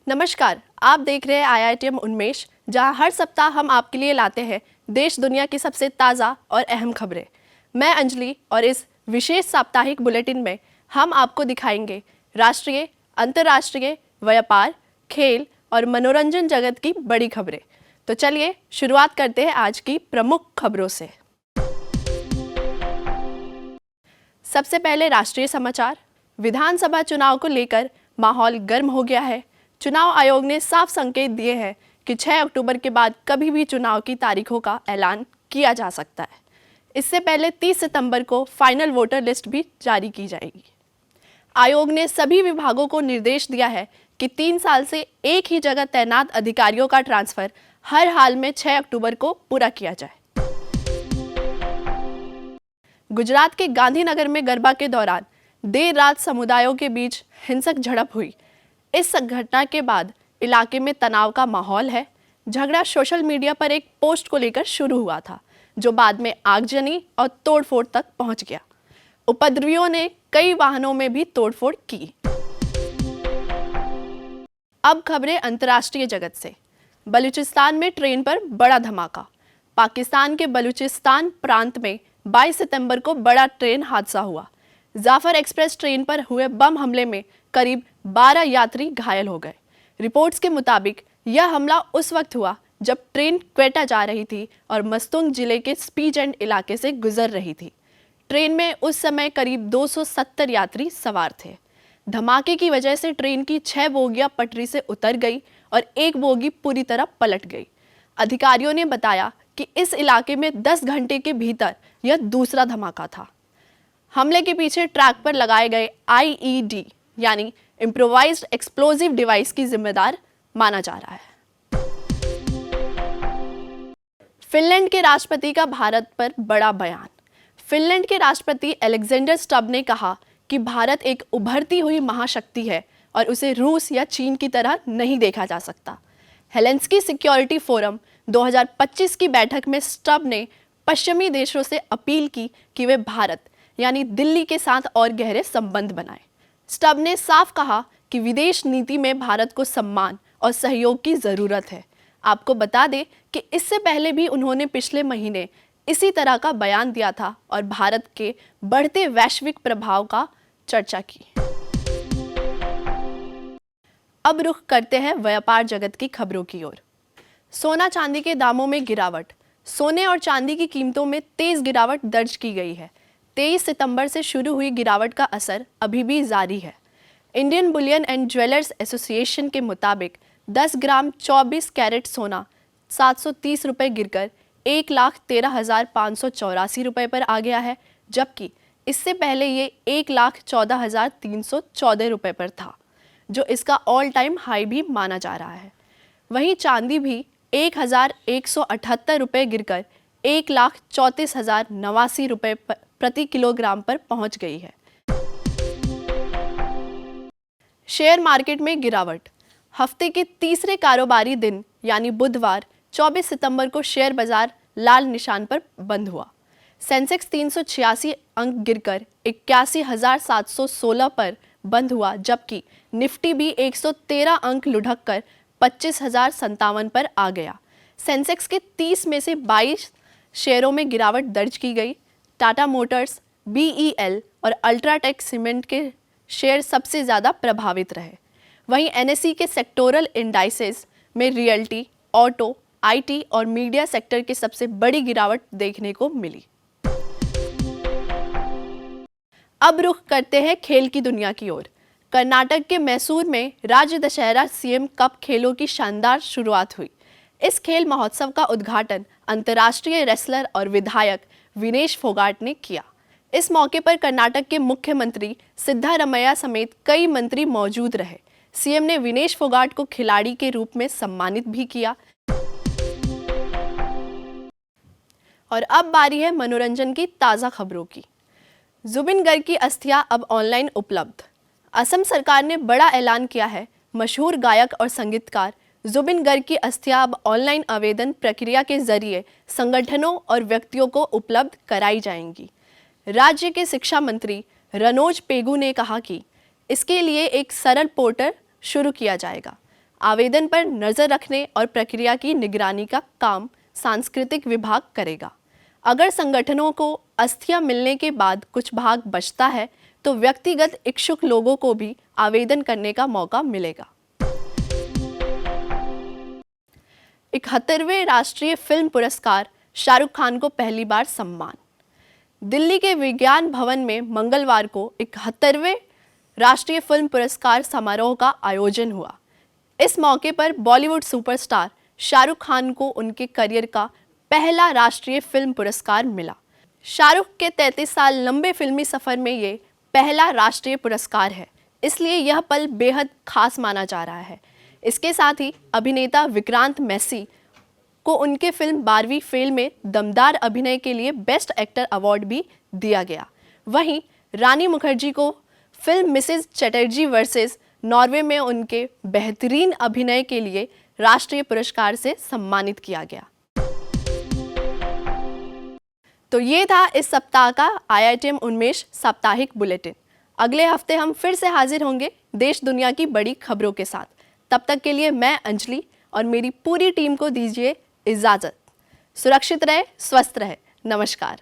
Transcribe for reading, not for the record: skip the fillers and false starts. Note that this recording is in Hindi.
नमस्कार, आप देख रहे हैं IITM उन्मेष, जहां हर सप्ताह हम आपके लिए लाते हैं देश दुनिया की सबसे ताज़ा और अहम खबरें। मैं अंजलि और इस विशेष साप्ताहिक बुलेटिन में हम आपको दिखाएंगे राष्ट्रीय, अंतर्राष्ट्रीय, व्यापार, खेल और मनोरंजन जगत की बड़ी खबरें। तो चलिए शुरुआत करते हैं आज की प्रमुख खबरों से। सबसे पहले राष्ट्रीय समाचार। विधानसभा चुनाव को लेकर माहौल गर्म हो गया है। चुनाव आयोग ने साफ संकेत दिए हैं कि 6 अक्टूबर के बाद कभी भी चुनाव की तारीखों का ऐलान किया जा सकता है। इससे पहले 30 सितंबर को फाइनल वोटर लिस्ट भी जारी की जाएगी। आयोग ने सभी विभागों को निर्देश दिया है कि 3 साल से एक ही जगह तैनात अधिकारियों का ट्रांसफर हर हाल में 6 अक्टूबर को पूरा किया जाए। गुजरात के गांधीनगर में गरबा के दौरान देर रात समुदायों के बीच हिंसक झड़प हुई। इस घटना के बाद इलाके में तनाव का माहौल है। झगड़ा सोशल मीडिया पर एक पोस्ट को लेकर शुरू हुआ था, जो बाद में आगजनी और तोड़फोड़ तक पहुंच गया। उपद्रवियों ने कई वाहनों में भी तोड़फोड़ की। अब खबरें अंतर्राष्ट्रीय जगत से। बलूचिस्तान में ट्रेन पर बड़ा धमाका। पाकिस्तान के बलूचिस्तान प्रांत में 22 सितंबर को बड़ा ट्रेन हादसा हुआ। जाफर एक्सप्रेस ट्रेन पर हुए बम हमले में करीब 12 यात्री घायल हो गए। रिपोर्ट्स के मुताबिक यह हमला उस वक्त हुआ जब ट्रेन क्वेटा जा रही थी और मस्तुंग जिले के स्पीच-एंड इलाके से गुजर रही थी। ट्रेन में उस समय करीब 270 यात्री सवार थे। धमाके की वजह से ट्रेन की 6 बोगियां पटरी से उतर गई और एक बोगी पूरी तरह पलट गई। अधिकारियों ने बताया कि इस इलाके में 10 घंटे के भीतर यह दूसरा धमाका था। हमले के पीछे ट्रैक पर लगाए गए IED यानी इम्प्रोवाइज्ड एक्सप्लोजिव डिवाइस की जिम्मेदार माना जा रहा है। फिनलैंड के राष्ट्रपति का भारत पर बड़ा बयान। फिनलैंड के राष्ट्रपति अलेक्जेंडर स्टब ने कहा कि भारत एक उभरती हुई महाशक्ति है और उसे रूस या चीन की तरह नहीं देखा जा सकता। हेलेंस्की सिक्योरिटी फोरम 2025 की बैठक में स्टब ने पश्चिमी देशों से अपील की कि वे भारत यानी दिल्ली के साथ और गहरे संबंध बनाएं। स्टब ने साफ कहा कि विदेश नीति में भारत को सम्मान और सहयोग की जरूरत है। आपको बता दें कि इससे पहले भी उन्होंने पिछले महीने इसी तरह का बयान दिया था और भारत के बढ़ते वैश्विक प्रभाव का चर्चा की। अब रुख करते हैं व्यापार जगत की खबरों की ओर। सोना चांदी के दामों में गिरावट। सोने और चांदी की कीमतों में तेज गिरावट दर्ज की गई है। 23 सितंबर से शुरू हुई गिरावट का असर अभी भी जारी है। Indian Boolean and jewellers association के मुताबिक 10 ग्राम 24 कैरेट सोना 730 रुपये गिरकर 1,13,584 रुपये पर आ गया है, जबकि इससे पहले ये 1,14,314 रुपये पर था, जो इसका ऑल टाइम हाई भी माना जा रहा है। वहीं चांदी भी 1,178 रुपये गिरकर 1,34,089 रुपये प्रति किलोग्राम पर पहुंच गई है। शेयर मार्केट में गिरावट। हफ्ते के तीसरे कारोबारी दिन यानी बुधवार 24 सितंबर को शेयर बाजार लाल निशान पर बंद हुआ। सेंसेक्स 386 अंक गिरकर 81,716 पर बंद हुआ, जबकि निफ्टी भी 113 अंक लुढ़क कर 25,057 पर आ गया। सेंसेक्स के 30 में से 22 शेयरों में गिरावट दर्ज की गई। टाटा मोटर्स, BEL और अल्ट्राटेक सीमेंट के शेयर सबसे ज़्यादा प्रभावित रहे। वहीं NSE के सेक्टोरल इंडाइसेस में रियल्टी, ऑटो, IT और मीडिया सेक्टर के सबसे बड़ी गिरावट देखने को मिली। अब रुख करते हैं खेल की दुनिया की ओर। कर्नाटक के मैसूर में राज्य दशहरा CM कप खेलों की शानदार शुरुआत हुई। इस खेल महोत्सव का उद्घाटन अंतर्राष्ट्रीय रेसलर और विधायक विनेश फोगाट ने किया। इस मौके पर कर्नाटक के मुख्यमंत्री सिद्धारमैया समेत कई मंत्री मौजूद रहे। CM ने विनेश फोगाट को खिलाड़ी के रूप में सम्मानित भी किया। और अब बारी है मनोरंजन की ताज़ा खबरों की। जुबिन गर्ग की अस्थियां अब ऑनलाइन उपलब्ध। असम सरकार ने बड़ा ऐलान किया है। मशहूर गायक और संगीतकार जुबिन गर्ग की अस्थियां अब ऑनलाइन आवेदन प्रक्रिया के जरिए संगठनों और व्यक्तियों को उपलब्ध कराई जाएंगी। राज्य के शिक्षा मंत्री रनोज पेगू ने कहा कि इसके लिए एक सरल पोर्टल शुरू किया जाएगा। आवेदन पर नज़र रखने और प्रक्रिया की निगरानी का काम सांस्कृतिक विभाग करेगा। अगर संगठनों को अस्थियां मिलने के बाद कुछ भाग बचता है तो व्यक्तिगत इच्छुक लोगों को भी आवेदन करने का मौका मिलेगा। 71वें राष्ट्रीय फिल्म पुरस्कार, शाहरुख खान को पहली बार सम्मान। दिल्ली के विज्ञान भवन में मंगलवार को 71वें राष्ट्रीय फिल्म पुरस्कार समारोह का आयोजन हुआ। इस मौके पर बॉलीवुड सुपरस्टार शाहरुख खान को उनके करियर का पहला राष्ट्रीय फिल्म पुरस्कार मिला। शाहरुख के 33 साल लंबे फिल्मी सफर में ये पहला राष्ट्रीय पुरस्कार है, इसलिए यह पल बेहद खास माना जा रहा है। इसके साथ ही अभिनेता विक्रांत मैसी को उनके फिल्म 12वीं फेल में दमदार अभिनय के लिए बेस्ट एक्टर अवार्ड भी दिया गया। वहीं रानी मुखर्जी को film Mrs Chatterjee versus Norway में उनके बेहतरीन अभिनय के लिए राष्ट्रीय पुरस्कार से सम्मानित किया गया। तो ये था इस सप्ताह का IITM उन्मेष साप्ताहिक बुलेटिन। अगले हफ्ते हम फिर से हाजिर होंगे देश दुनिया की बड़ी खबरों के साथ। तब तक के लिए मैं अंजलि और मेरी पूरी टीम को दीजिए इजाज़त। सुरक्षित रहे, स्वस्थ रहे। नमस्कार।